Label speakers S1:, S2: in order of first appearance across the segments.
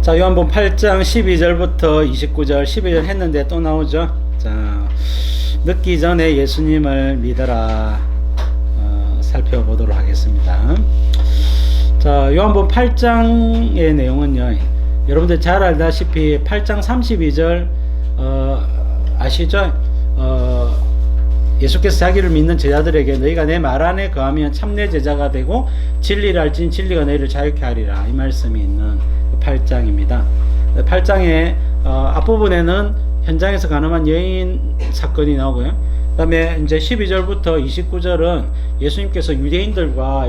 S1: 자, 요한복음 8장 12절부터 29절, 12절 했는데 또 나오죠. 자, 늦기 전에 예수님을 믿어라. 살펴보도록 하겠습니다. 자, 요한복음 8장의 내용은요, 여러분들 잘 알다시피 8장 32절 아시죠? 예수께서 자기를 믿는 제자들에게 너희가 내 말 안에 거하면 참내 제자가 되고 진리를 알지니 진리가 너희를 자유케 하리라, 이 말씀이 있는 8장입니다. 8장의 앞부분에는 현장에서 가늠한 여인 사건이 나오고요. 그 다음에 이제 12절부터 29절은 예수님께서 유대인들과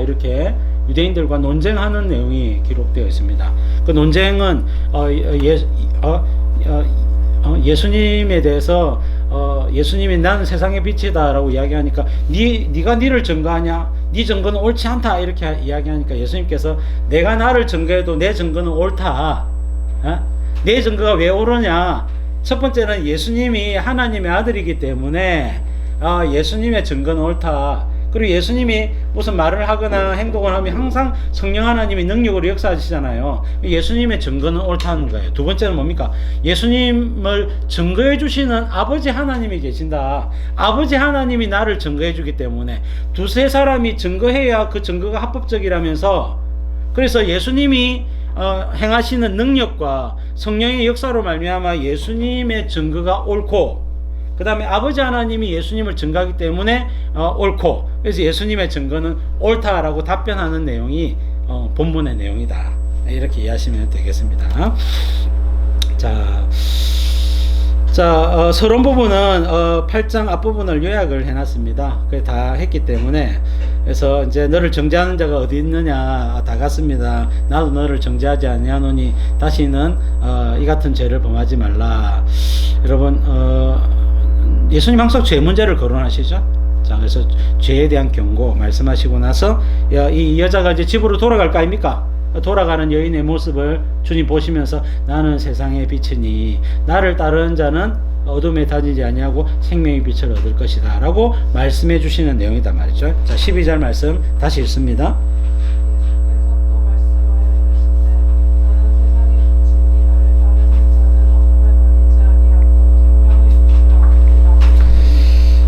S1: 논쟁하는 내용이 기록되어 있습니다. 그 논쟁은 예수님에 대해서 예수님이 나는 세상의 빛이다 라고 이야기하니까 네가 니를 증거하냐, 네 증거는 옳지 않다 이렇게 이야기하니까 예수님께서 내가 나를 증거해도 내 증거는 옳다. 내 증거가 왜 옳으냐, 첫 번째는 예수님이 하나님의 아들이기 때문에 예수님의 증거는 옳다. 그리고 예수님이 무슨 말을 하거나 행동을 하면 항상 성령 하나님이 능력으로 역사하시잖아요. 예수님의 증거는 옳다는 거예요. 두 번째는 뭡니까? 예수님을 증거해 주시는 아버지 하나님이 계신다. 아버지 하나님이 나를 증거해 주기 때문에 두세 사람이 증거해야 그 증거가 합법적이라면서, 그래서 예수님이 행하시는 능력과 성령의 역사로 말미암아 예수님의 증거가 옳고, 그 다음에 아버지 하나님이 예수님을 증거하기 때문에 옳고, 그래서 예수님의 증거는 옳다라고 답변하는 내용이 본문의 내용이다, 이렇게 이해하시면 되겠습니다. 자, 서론 부분은 8장 앞부분을 요약을 해놨습니다. 그게 다 했기 때문에, 그래서 이제 너를 정죄하는 자가 어디 있느냐, 다 갔습니다. 나도 너를 정죄하지 아니하노니 다시는 이 같은 죄를 범하지 말라. 여러분, 예수님 항상 죄 문제를 거론하시죠. 자, 그래서 죄에 대한 경고 말씀하시고 나서 이 여자가 이제 집으로 돌아갈 거 아닙니까? 돌아가는 여인의 모습을 주님 보시면서 나는 세상의 빛이니 나를 따르는 자는 어둠에 다니지 아니하고 생명의 빛을 얻을 것이다 라고 말씀해 주시는 내용이다 말이죠. 자, 12절 말씀 다시 읽습니다.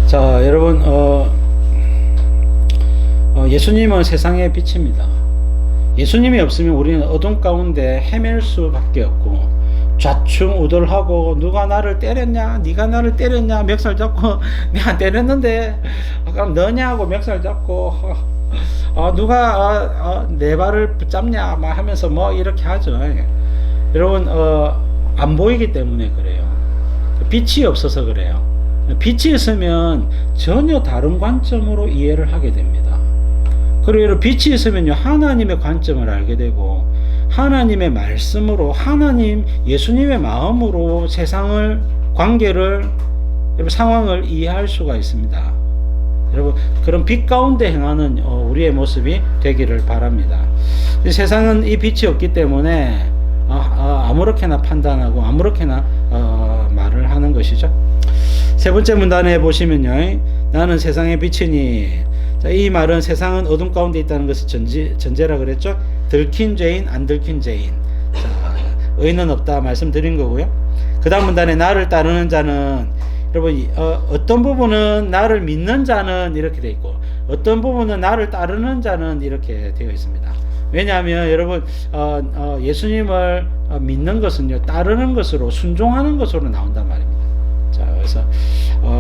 S1: 자, 여러분, 예수님은 세상의 빛입니다. 예수님이 없으면 우리는 어둠 가운데 헤맬 수밖에 없고, 좌충우돌하고 누가 나를 때렸냐, 네가 나를 때렸냐, 멱살 잡고 내가 안 때렸는데 그럼 너냐고 멱살 잡고 누가 내 발을 붙잡냐 막 하면서 뭐 이렇게 하죠. 여러분, 안 보이기 때문에 그래요. 빛이 없어서 그래요. 빛이 있으면 전혀 다른 관점으로 이해를 하게 됩니다. 그리고 빛이 있으면요, 하나님의 관점을 알게 되고, 하나님의 말씀으로, 예수님의 마음으로 세상을, 관계를, 상황을 이해할 수가 있습니다. 여러분, 그런 빛 가운데 행하는 우리의 모습이 되기를 바랍니다. 세상은 이 빛이 없기 때문에 아무렇게나 판단하고 아무렇게나 말을 하는 것이죠. 세 번째 문단에 보시면요, 나는 세상의 빛이니, 자, 이 말은 세상은 어둠 가운데 있다는 것을 전제라 그랬죠. 들킨 죄인, 안 들킨 죄인. 자, 의는 없다 말씀드린 거고요. 그 다음 문단에 나를 따르는 자는, 여러분, 어떤 부분은 나를 믿는 자는 이렇게 되어 있고, 어떤 부분은 나를 따르는 자는 이렇게 되어 있습니다. 왜냐하면 여러분, 예수님을 믿는 것은요, 따르는 것으로, 순종하는 것으로 나온단 말입니다. 자, 그래서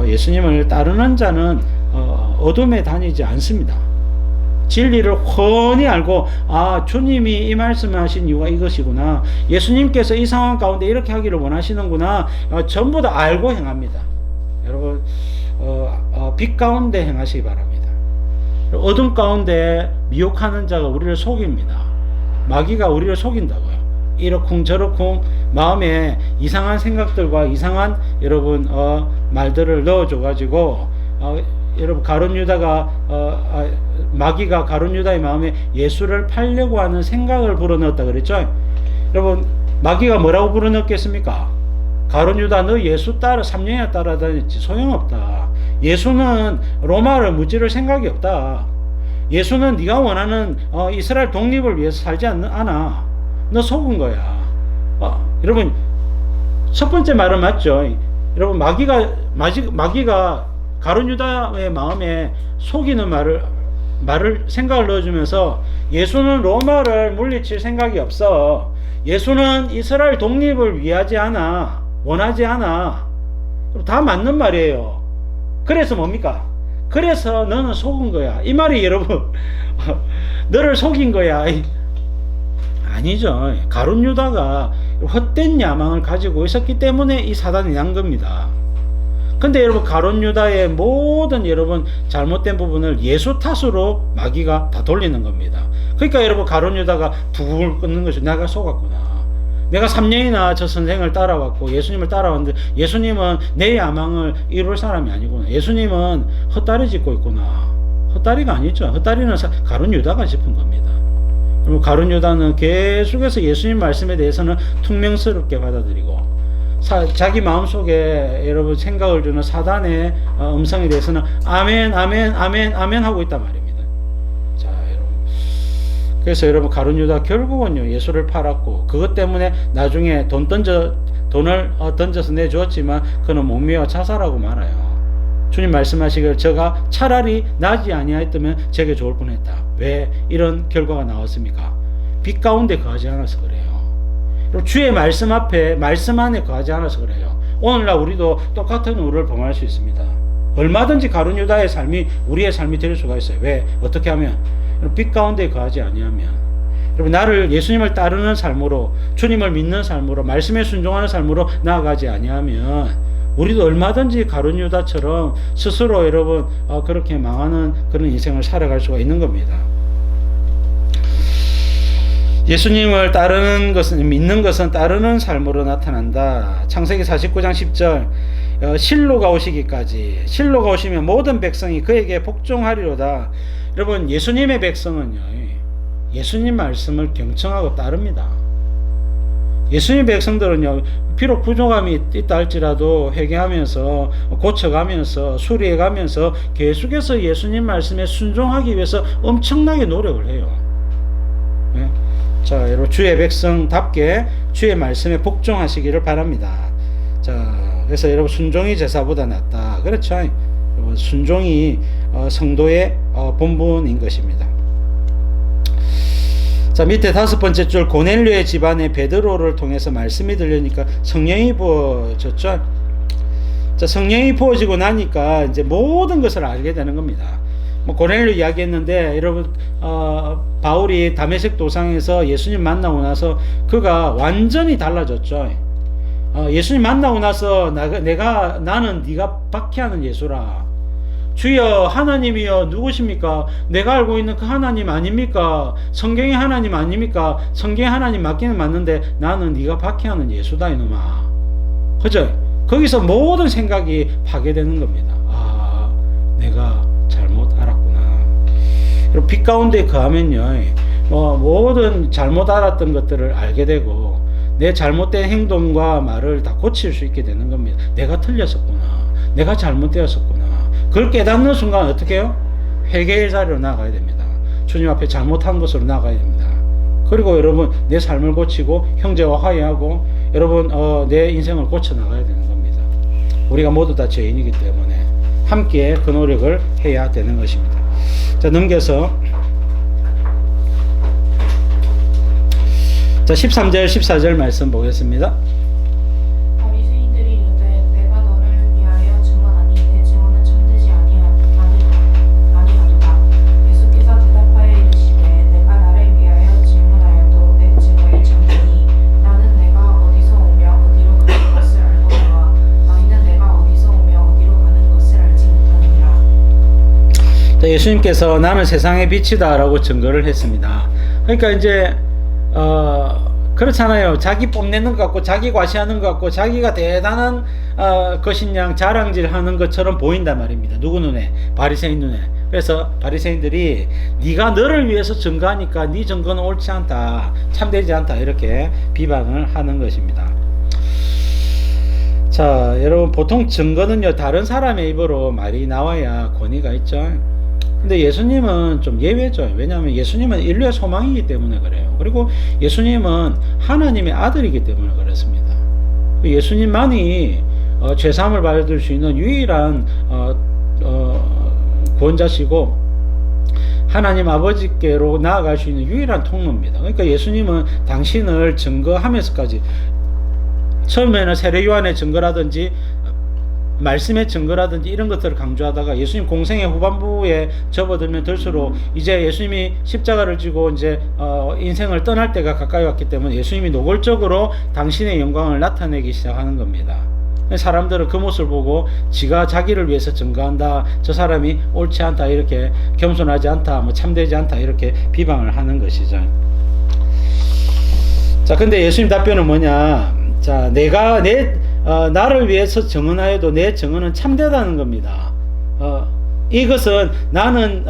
S1: 예수님을 따르는 자는 어둠에 다니지 않습니다. 진리를 훤히 알고, 주님이 이 말씀을 하신 이유가 이것이구나, 예수님께서 이 상황 가운데 이렇게 하기를 원하시는구나, 전부 다 알고 행합니다. 여러분, 빛 가운데 행하시기 바랍니다. 어둠 가운데 미혹하는 자가 우리를 속입니다. 마귀가 우리를 속인다고요. 이러쿵 저러쿵 마음에 이상한 생각들과 이상한 여러분 말들을 넣어줘가지고, 여러분, 마귀가 가룟 유다의 마음에 예수를 팔려고 하는 생각을 불어넣었다 그랬죠. 여러분, 마귀가 뭐라고 불어넣겠습니까? 가룟 유다, 너 예수 따라 3년이나 따라다녔지 소용없다. 예수는 로마를 무찌를 생각이 없다. 예수는 네가 원하는 이스라엘 독립을 위해서 살지 않아. 너 속은 거야. 여러분 첫 번째 말은 맞죠? 여러분 마귀가 가룟 유다의 마음에 속이는 말을 생각을 넣어주면서 예수는 로마를 물리칠 생각이 없어. 예수는 이스라엘 독립을 원하지 않아. 다 맞는 말이에요. 그래서 뭡니까? 그래서 너는 속은 거야. 이 말이 여러분 너를 속인 거야. 아니죠. 가룟 유다가 헛된 야망을 가지고 있었기 때문에 이 사단이 난 겁니다. 근데 여러분 가룟 유다의 모든 여러분 잘못된 부분을 예수 탓으로 마귀가 다 돌리는 겁니다. 그러니까 여러분 가룟 유다가 붕을 끊는 것이 내가 속았구나. 내가 3년이나 저 선생을 따라왔고 예수님을 따라왔는데 예수님은 내 야망을 이룰 사람이 아니구나. 예수님은 헛다리 짚고 있구나. 헛다리가 아니죠. 헛다리는 가룟 유다가 짚은 겁니다. 그리고 가룟 유다는 계속해서 예수님 말씀에 대해서는 퉁명스럽게 받아들이고 자기 마음속에 여러분 생각을 주는 사단의 음성에 대해서는 아멘 아멘 아멘 아멘 하고 있단 말입니다. 자 여러분, 그래서 여러분 가룟 유다 결국은요 예수를 팔았고 그것 때문에 나중에 돈을 던져서 내주었지만 그는 목매어 자살하고 말아요. 주님 말씀하시길 저가 차라리 나지 아니하였다면 제게 좋을 뻔했다. 왜 이런 결과가 나왔습니까? 빛 가운데 거하지 않아서 그래요. 주의 말씀 앞에 말씀 안에 거하지 않아서 그래요. 오늘날 우리도 똑같은 우를 범할 수 있습니다. 얼마든지 가룟 유다의 삶이 우리의 삶이 될 수가 있어요. 왜? 어떻게 하면? 빛 가운데 거하지 아니하면. 여러분 나를 예수님을 따르는 삶으로 주님을 믿는 삶으로 말씀에 순종하는 삶으로 나아가지 아니하면 우리도 얼마든지 가룟 유다처럼 스스로 여러분 그렇게 망하는 그런 인생을 살아갈 수가 있는 겁니다. 예수님을 따르는 것은 믿는 것은 따르는 삶으로 나타난다. 창세기 49장 10절 실로가 오시기까지 실로가 오시면 모든 백성이 그에게 복종하리로다. 여러분 예수님의 백성은요 예수님 말씀을 경청하고 따릅니다. 예수님 백성들은요 비록 부족함이 있다 할지라도 회개하면서 고쳐가면서 수리해가면서 계속해서 예수님 말씀에 순종하기 위해서 엄청나게 노력을 해요. 네? 자 여러분 주의 백성답게 주의 말씀에 복종하시기를 바랍니다. 자 그래서 여러분 순종이 제사보다 낫다. 그렇죠? 순종이 성도의 본분인 것입니다. 자 밑에 5번째 줄 고넬료의 집안에 베드로를 통해서 말씀이 들려니까 성령이 부어졌죠. 자 성령이 부어지고 나니까 이제 모든 것을 알게 되는 겁니다. 고넬료 이야기했는데 여러분 바울이 다메섹 도상에서 예수님 만나고 나서 그가 완전히 달라졌죠. 예수님 만나고 나서 나는 네가 박해하는 예수라. 주여 하나님이여 누구십니까? 내가 알고 있는 그 하나님 아닙니까? 성경의 하나님 아닙니까? 성경의 하나님 맞기는 맞는데 나는 네가 박해하는 예수다 이놈아. 그죠? 거기서 모든 생각이 파괴되는 겁니다. 아 내가 잘못 알았구나. 그리고 빛 가운데 거하면요 모든 잘못 알았던 것들을 알게 되고 내 잘못된 행동과 말을 다 고칠 수 있게 되는 겁니다. 내가 틀렸었구나. 내가 잘못되었었구나. 그걸 깨닫는 순간 어떻게 해요? 회개의 자리로 나가야 됩니다. 주님 앞에 잘못한 것으로 나가야 됩니다. 그리고 여러분 내 삶을 고치고 형제와 화해하고 여러분 내 인생을 고쳐 나가야 되는 겁니다. 우리가 모두 다 죄인이기 때문에 함께 그 노력을 해야 되는 것입니다. 자 넘겨서 자 13절 14절 말씀 보겠습니다.
S2: 바리새인들이 이르되 내가 너를 위하여 증언하니 내 증언은 참되지 아니하도다. 예수께서 대답하여 이르시되 내가 나를 위하여 증언하여도 내 증언이 참되니 나는 내가 어디서 오며 어디로 가는 것을 알거니와 너희는 내가 어디서 오며 어디로 가는 것을 알지 못하느니라.
S1: 자, 예수님께서 나는 세상의 빛이다 라고 증거를 했습니다. 그러니까 이제 그렇잖아요. 자기 뽐내는 것 같고 자기 과시하는 것 같고 자기가 대단한 것인 양 자랑질 하는 것처럼 보인단 말입니다. 누구 눈에? 바리새인 눈에. 그래서 바리새인들이 네가 너를 위해서 증거하니까 네 증거는 옳지 않다. 참되지 않다. 이렇게 비방을 하는 것입니다. 자 여러분 보통 증거는요 다른 사람의 입으로 말이 나와야 권위가 있죠. 근데 예수님은 좀 예외죠. 왜냐하면 예수님은 인류의 소망이기 때문에 그래요. 그리고 예수님은 하나님의 아들이기 때문에 그렇습니다. 예수님만이 죄사함을 받을 수 있는 유일한 구원자시고 하나님 아버지께로 나아갈 수 있는 유일한 통로입니다. 그러니까 예수님은 당신을 증거하면서까지 처음에는 세례 요한의 증거라든지 말씀의 증거라든지 이런 것들을 강조하다가 예수님 공생의 후반부에 접어들면 들수록 이제 예수님이 십자가를 지고 이제 인생을 떠날 때가 가까이 왔기 때문에 예수님이 노골적으로 당신의 영광을 나타내기 시작하는 겁니다. 사람들은 그 모습을 보고 지가 자기를 위해서 증거한다, 저 사람이 옳지 않다, 이렇게 겸손하지 않다, 뭐 참되지 않다, 이렇게 비방을 하는 것이죠. 자, 근데 예수님 답변은 뭐냐? 자, 내가 나를 위해서 증언하여도 내 증언은 참되다는 겁니다. 이것은 나는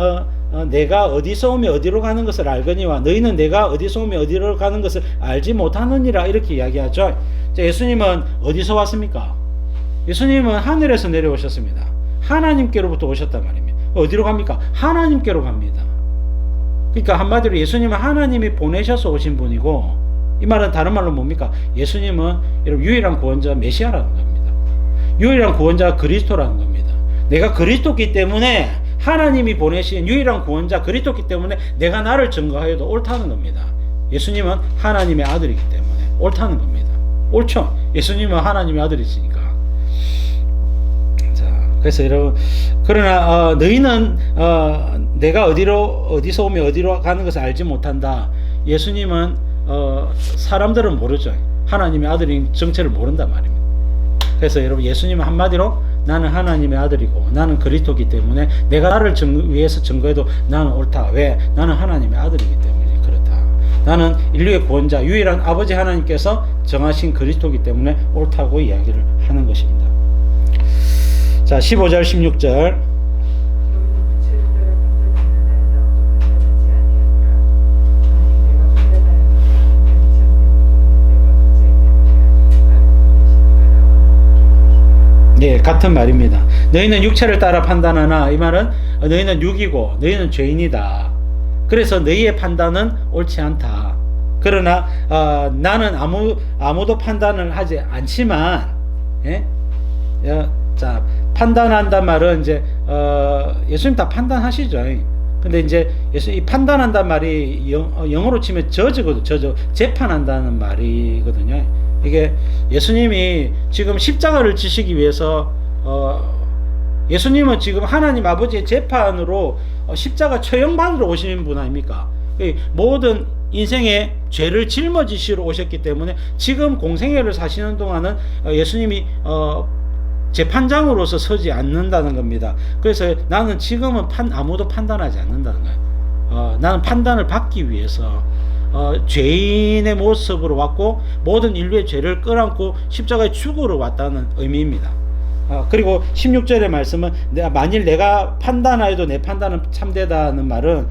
S1: 내가 어디서 오며 어디로 가는 것을 알거니와 너희는 내가 어디서 오며 어디로 가는 것을 알지 못하느니라, 이렇게 이야기하죠. 자, 예수님은 어디서 왔습니까? 예수님은 하늘에서 내려오셨습니다. 하나님께로부터 오셨단 말입니다. 어디로 갑니까? 하나님께로 갑니다. 그러니까 한마디로 예수님은 하나님이 보내셔서 오신 분이고, 이 말은 다른 말로 뭡니까? 예수님은 여러분 유일한 구원자 메시아라는 겁니다. 유일한 구원자 그리스도라는 겁니다. 내가 그리스도기 때문에 하나님이 보내신 유일한 구원자 그리스도기 때문에 내가 나를 증거하여도 옳다는 겁니다. 예수님은 하나님의 아들이기 때문에 옳다는 겁니다. 옳죠? 예수님은 하나님의 아들이시니까. 자, 그래서 여러분, 그러나 너희는 내가 어디서 오며 어디로 가는 것을 알지 못한다. 예수님은 사람들은 모르죠. 하나님의 아들인 정체를 모른단 말입니다. 그래서 여러분, 예수님은 한마디로 나는 하나님의 아들이고 나는 그리스도이기 때문에 내가 나를 위해서 증거해도 나는 옳다. 왜? 나는 하나님의 아들이기 때문에 그렇다. 나는 인류의 구원자 유일한 아버지 하나님께서 정하신 그리스도이기 때문에 옳다고 이야기를 하는 것입니다. 자, 15절 16절. 예, 같은 말입니다. 너희는 육체를 따라 판단하나, 이 말은 너희는 육이고 너희는 죄인이다. 그래서 너희의 판단은 옳지 않다. 그러나 나는 아무도 판단을 하지 않지만, 예? 자, 판단한단 말은 이제 예수님 다 판단하시죠. 근데 이제 이 판단한단 말이 영어로 치면 저주거든. 재판한다는 말이거든요. 이게 예수님이 지금 십자가를 지시기 위해서 예수님은 지금 하나님 아버지의 재판으로 십자가 처형받으러 오신 분 아닙니까? 모든 인생의 죄를 짊어지시러 오셨기 때문에 지금 공생애를 사시는 동안은 예수님이 재판장으로서 서지 않는다는 겁니다. 그래서 나는 지금은 아무도 판단하지 않는다는 거예요. 나는 판단을 받기 위해서 죄인의 모습으로 왔고 모든 인류의 죄를 끌어안고 십자가에 죽으러 왔다는 의미입니다. 그리고 16절의 말씀은 만일 내가 판단하여도 내 판단은 참되다는 말은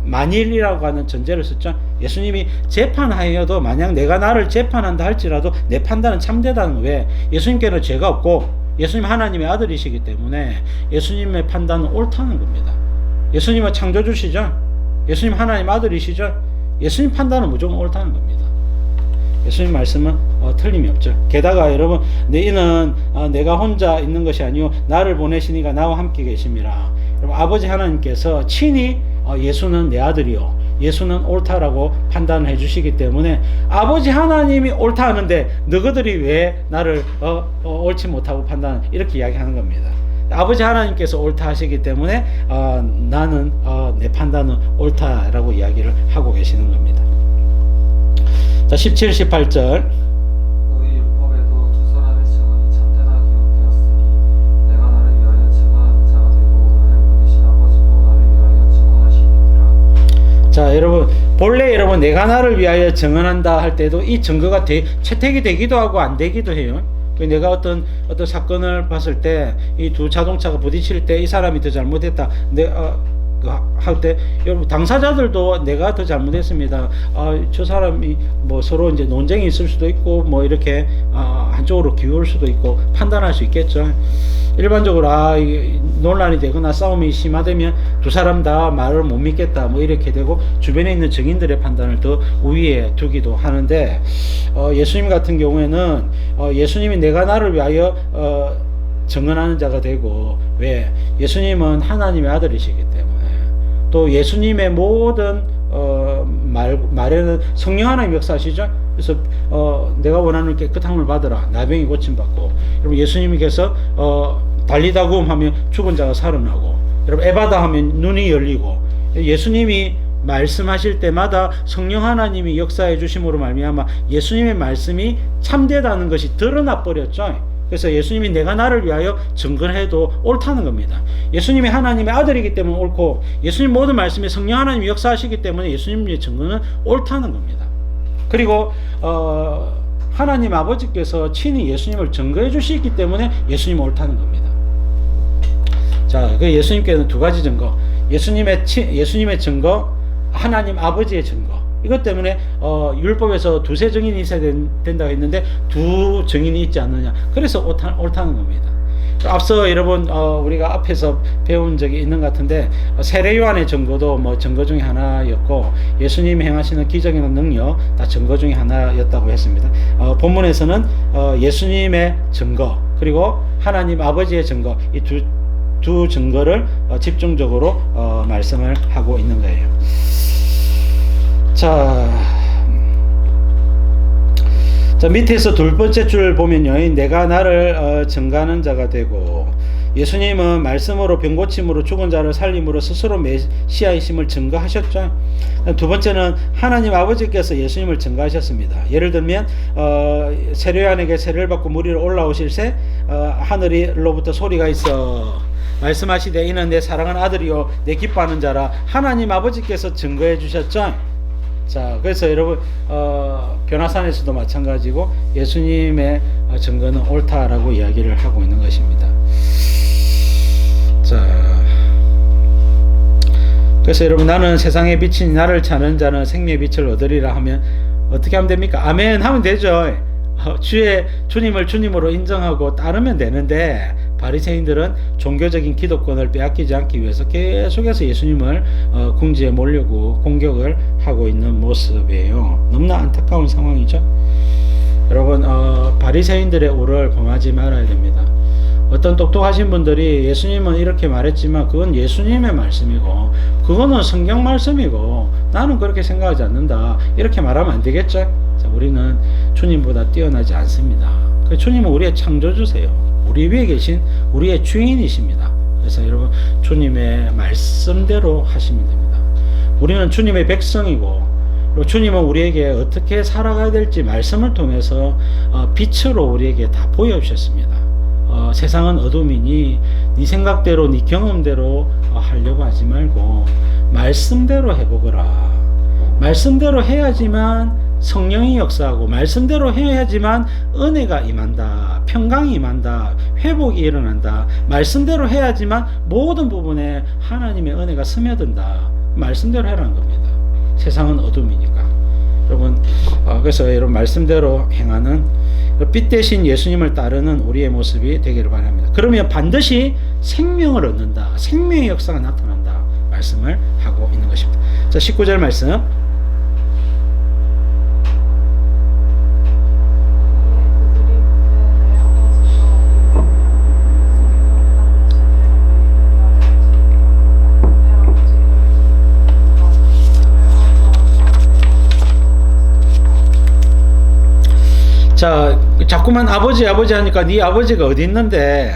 S1: 만일이라고 하는 전제를 썼죠. 예수님이 재판하여도 만약 내가 나를 재판한다 할지라도 내 판단은 참되다는 거예요. 예수님께는 죄가 없고 예수님 하나님의 아들이시기 때문에 예수님의 판단은 옳다는 겁니다. 예수님은 창조주시죠. 예수님 하나님 아들이시죠. 예수님 판단은 무조건 옳다는 겁니다. 예수님 말씀은 틀림이 없죠. 게다가 여러분, 너희는 내가 혼자 있는 것이 아니요 나를 보내시니가 나와 함께 계심이라. 여러분, 아버지 하나님께서 친히 예수는 내 아들이요 예수는 옳다라고 판단해 주시기 때문에 아버지 하나님이 옳다 하는데 너희들이 왜 나를 옳지 못하고 판단, 이렇게 이야기하는 겁니다. 아버지 하나님께서 옳다 하시기 때문에 나는 내 판단은 옳다라고 이야기를 하고 계시는 겁니다. 자, 17, 18절.
S3: 너희 율법에도 두 사람의 증언이 참되다 기록되었으니 내가 나를 위하여 증언하는 자가 되고 나를 보내신 아버지도 나를 위하여 증언하시니라.
S1: 자, 여러분, 본래 여러분 내가 나를 위하여 증언한다 할 때도 이 증거가 채택이 되기도 하고 안 되기도 해요. 내가 어떤 사건을 봤을 때 이 두 자동차가 부딪힐 때 이 사람이 더 잘못했다. 할 때 여러분 당사자들도 내가 더 잘못했습니다. 저 사람이 뭐 서로 이제 논쟁이 있을 수도 있고 뭐 이렇게 한쪽으로 기울 수도 있고 판단할 수 있겠죠. 일반적으로 이 논란이 되거나 싸움이 심화되면 두 사람 다 말을 못 믿겠다 뭐 이렇게 되고 주변에 있는 증인들의 판단을 더 우위에 두기도 하는데 예수님 같은 경우에는 예수님이 내가 나를 위하여 증언하는 자가 되고, 왜? 예수님은 하나님의 아들이시기 때문에, 또 예수님의 모든 말에는 성령 하나님 역사하시죠. 그래서 내가 원하는 깨끗한 물 받으라, 나병이 고침받고, 여러분 예수님께서 달리다 구음하면 죽은 자가 살아나고, 여러분 에바다 하면 눈이 열리고, 예수님이 말씀하실 때마다 성령 하나님이 역사해 주심으로 말미암아 예수님의 말씀이 참되다는 것이 드러나 버렸죠. 그래서 예수님이 내가 나를 위하여 증거해도 옳다는 겁니다. 예수님이 하나님의 아들이기 때문에 옳고, 예수님 모든 말씀에 성령 하나님이 역사하시기 때문에 예수님의 증거는 옳다는 겁니다. 그리고 하나님 아버지께서 친히 예수님을 증거해 주시기 때문에 예수님이 옳다는 겁니다. 자, 그 예수님께는 두 가지 증거, 예수님의 증거, 하나님 아버지의 증거. 이것 때문에 율법에서 두세 증인이 있어야 된다고 했는데 두 증인이 있지 않느냐. 그래서 옳다는 겁니다. 앞서 여러분 우리가 앞에서 배운 적이 있는 것 같은데, 세례 요한의 증거도 뭐 증거 중에 하나였고, 예수님이 행하시는 기적이나 능력 다 증거 중에 하나였다고 했습니다. 본문에서는 예수님의 증거 그리고 하나님 아버지의 증거, 이 두 증거를 집중적으로 말씀을 하고 있는 거예요. 자, 밑에서 두 번째 줄 보면요, 내가 나를 증거하는 자가 되고, 예수님은 말씀으로 병고침으로 죽은 자를 살림으로 스스로 메시아이심을 증거하셨죠. 두 번째는 하나님 아버지께서 예수님을 증거하셨습니다. 예를 들면 세례요한에게 세례를 받고 물 위로 올라오실 새 하늘로부터 소리가 있어 말씀하시되 이는 내 사랑하는 아들이요 내 기뻐하는 자라, 하나님 아버지께서 증거해 주셨죠. 자, 그래서 여러분 변화산에서도 마찬가지고 예수님의 증거는 옳다라고 이야기를 하고 있는 것입니다. 자, 그래서 여러분 나는 세상의 빛이니 나를 찾는 자는 생명의 빛을 얻으리라 하면 어떻게 하면 됩니까? 아멘 하면 되죠. 주님을 주님으로 인정하고 따르면 되는데, 바리새인들은 종교적인 기득권을 빼앗기지 않기 위해서 계속해서 예수님을 궁지에 몰려고 공격을 하고 있는 모습이에요. 너무나 안타까운 상황이죠. 여러분 바리새인들의 오를 범하지 말아야 됩니다. 어떤 똑똑하신 분들이 예수님은 이렇게 말했지만 그건 예수님의 말씀이고 그거는 성경 말씀이고 나는 그렇게 생각하지 않는다, 이렇게 말하면 안 되겠죠. 자, 우리는 주님보다 뛰어나지 않습니다. 주님은 우리의 창조주세요. 우리 위에 계신 우리의 주인이십니다. 그래서 여러분 주님의 말씀대로 하시면 됩니다. 우리는 주님의 백성이고, 그리고 주님은 우리에게 어떻게 살아가야 될지 말씀을 통해서 빛으로 우리에게 다 보여주셨습니다. 세상은 어둠이니 네 생각대로 네 경험대로 하려고 하지 말고 말씀대로 해보거라. 말씀대로 해야지만 성령이 역사하고, 말씀대로 해야지만 은혜가 임한다, 평강이 임한다, 회복이 일어난다. 말씀대로 해야지만 모든 부분에 하나님의 은혜가 스며든다. 말씀대로 해라는 겁니다. 세상은 어둠이니까. 여러분 그래서 여러분 말씀대로 행하는 빛 대신 예수님을 따르는 우리의 모습이 되기를 바랍니다. 그러면 반드시 생명을 얻는다, 생명의 역사가 나타난다 말씀을 하고 있는 것입니다. 자, 19절 말씀. 자, 자꾸만 아버지 하니까 네 아버지가 어디 있는데,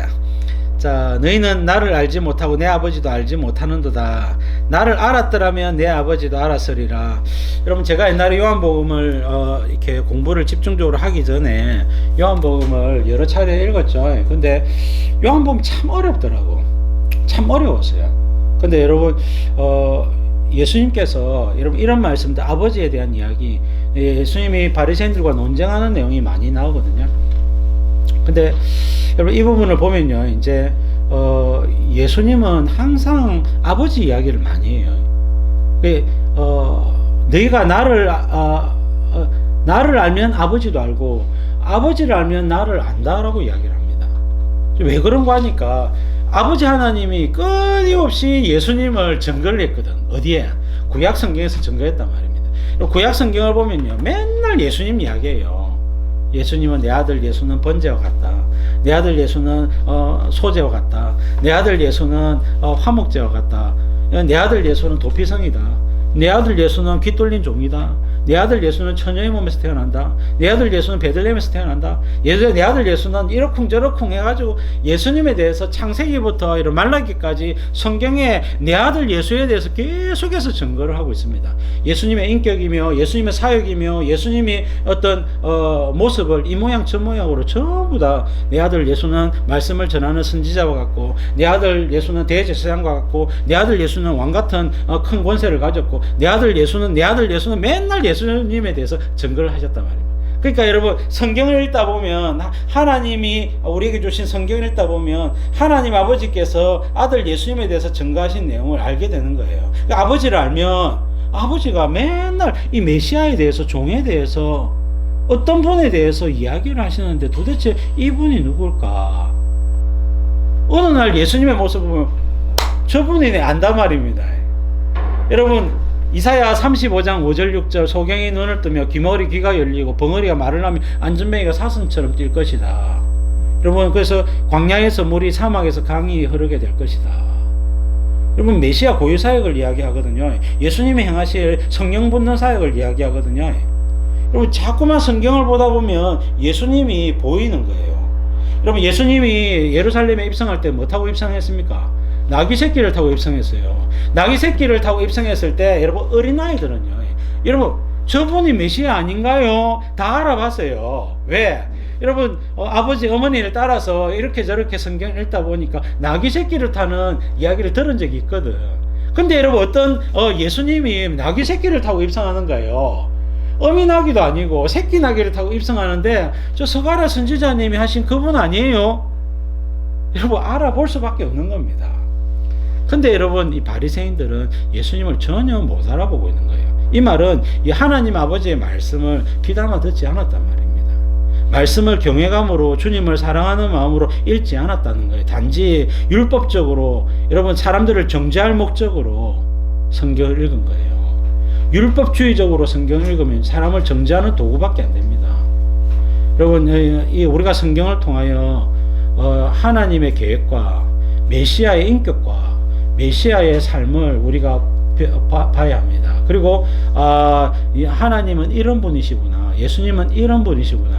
S1: 자, 너희는 나를 알지 못하고 내 아버지도 알지 못하는도다. 나를 알았더라면 내 아버지도 알았으리라. 여러분 제가 옛날에 요한복음을 이렇게 공부를 집중적으로 하기 전에 요한복음을 여러 차례 읽었죠. 근데 요한복음 참 어렵더라고. 참 어려웠어요. 근데 여러분 예수님께서 여러분 이런 말씀들, 아버지에 대한 이야기, 예수님이 바리새인들과 논쟁하는 내용이 많이 나오거든요. 근데 여러분 이 부분을 보면요, 이제 예수님은 항상 아버지 이야기를 많이 해요. 너희가 나를 알면 아버지도 알고 아버지를 알면 나를 안다라고 이야기를 합니다. 왜 그런가 하니까 아버지 하나님이 끊임없이 예수님을 증거를 했거든. 어디에? 구약 성경에서 증거했단 말입니다. 구약 성경을 보면요, 맨날 예수님 이야기해요. 예수님은 내 아들 예수는 번제와 같다. 내 아들 예수는 소제와 같다. 내 아들 예수는 화목제와 같다. 내 아들 예수는 도피성이다. 내 아들 예수는 귀 뚫린 종이다. 내 아들 예수는 처녀의 몸에서 태어난다. 내 아들 예수는 베들레헴에서 태어난다. 내 아들 예수는 이러쿵저러쿵 해가지고 예수님에 대해서 창세기부터 이런 말라기까지 성경에 내 아들 예수에 대해서 계속해서 증거를 하고 있습니다. 예수님의 인격이며 예수님의 사역이며 예수님이 어떤 모습을 이 모양 저 모양으로 전부 다 내 아들 예수는 말씀을 전하는 선지자와 같고 내 아들 예수는 대제사장과 같고 내 아들 예수는 왕같은 큰 권세를 가졌고 내 아들 예수는 맨날 예수님에 대해서 증거를 하셨단 말입니다. 그러니까 여러분 성경을 읽다 보면 하나님이 우리에게 주신 성경을 읽다 보면 하나님 아버지께서 아들 예수님에 대해서 증거하신 내용을 알게 되는 거예요. 그러니까 아버지를 알면 아버지가 맨날 이 메시아에 대해서 종에 대해서 어떤 분에 대해서 이야기를 하시는데 도대체 이분이 누굴까? 어느 날 예수님의 모습을 보면 저분이 안단 말입니다. 여러분 이사야 35장 5절 6절 소경이 눈을 뜨며 귀머리 귀가 열리고 벙어리가 말을 하며 안전뱅이가 사슴처럼 뛸 것이다. 여러분 그래서 광야에서 물이 사막에서 강이 흐르게 될 것이다. 여러분 메시아 고유 사역을 이야기하거든요. 예수님이 행하실 성령 붓는 사역을 이야기하거든요. 여러분 자꾸만 성경을 보다 보면 예수님이 보이는 거예요. 여러분 예수님이 예루살렘에 입성할 때 뭐 타고 입성했습니까? 나귀 새끼를 타고 입성했어요. 나귀 새끼를 타고 입성했을 때 여러분 어린아이들은요, 여러분 저분이 메시아 아닌가요? 다 알아봤어요. 왜? 여러분 아버지 어머니를 따라서 이렇게 저렇게 성경을 읽다 보니까 나귀 새끼를 타는 이야기를 들은 적이 있거든. 근데 여러분 어떤 예수님이 나귀 새끼를 타고 입성하는 거예요. 어미 나귀도 아니고 새끼 나귀를 타고 입성하는데 저 스가랴 선지자님이 하신 그분 아니에요? 여러분 알아볼 수밖에 없는 겁니다. 근데 여러분 이 바리새인들은 예수님을 전혀 못 알아보고 있는 거예요. 이 말은 이 하나님 아버지의 말씀을 귀담아 듣지 않았단 말입니다. 말씀을 경외감으로 주님을 사랑하는 마음으로 읽지 않았다는 거예요. 단지 율법적으로 여러분 사람들을 정죄할 목적으로 성경을 읽은 거예요. 율법주의적으로 성경을 읽으면 사람을 정죄하는 도구밖에 안 됩니다. 여러분 우리가 성경을 통하여 하나님의 계획과 메시아의 인격과 메시아의 삶을 우리가 봐야 합니다. 그리고 하나님은 이런 분이시구나. 예수님은 이런 분이시구나.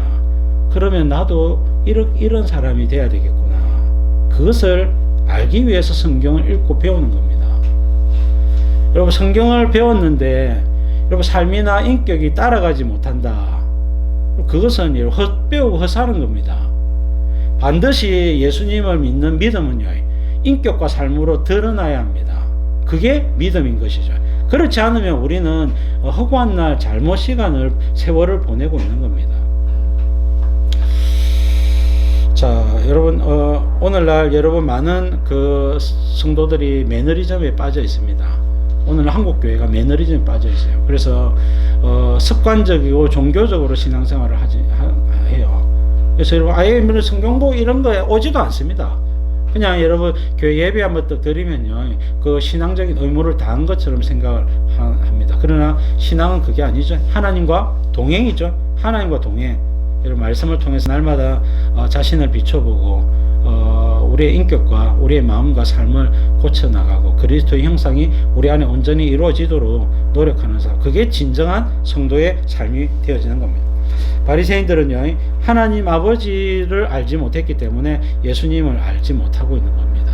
S1: 그러면 나도 이런 사람이 돼야 되겠구나. 그것을 알기 위해서 성경을 읽고 배우는 겁니다. 여러분 성경을 배웠는데 여러분 삶이나 인격이 따라가지 못한다. 그것은 헛배우고 헛사는 겁니다. 반드시 예수님을 믿는 믿음은요, 인격과 삶으로 드러나야 합니다. 그게 믿음인 것이죠. 그렇지 않으면 우리는 허구한 날 잘못 시간을 세월을 보내고 있는 겁니다. 자, 여러분 오늘날 여러분 많은 그 성도들이 매너리즘에 빠져 있습니다. 오늘 한국 교회가 매너리즘에 빠져 있어요. 그래서 습관적이고 종교적으로 신앙생활을 해요. 그래서 여러분 아예 성경 보고 이런 거에 오지도 않습니다. 그냥 여러분 교회 예배 한번 또 드리면요, 그 신앙적인 의무를 다한 것처럼 생각을 합니다. 그러나 신앙은 그게 아니죠. 하나님과 동행이죠. 하나님과 동행. 여러분 말씀을 통해서 날마다 자신을 비춰보고 우리의 인격과 우리의 마음과 삶을 고쳐나가고 그리스도의 형상이 우리 안에 온전히 이루어지도록 노력하는 삶, 그게 진정한 성도의 삶이 되어지는 겁니다. 바리새인들은요, 하나님 아버지를 알지 못했기 때문에 예수님을 알지 못하고 있는 겁니다.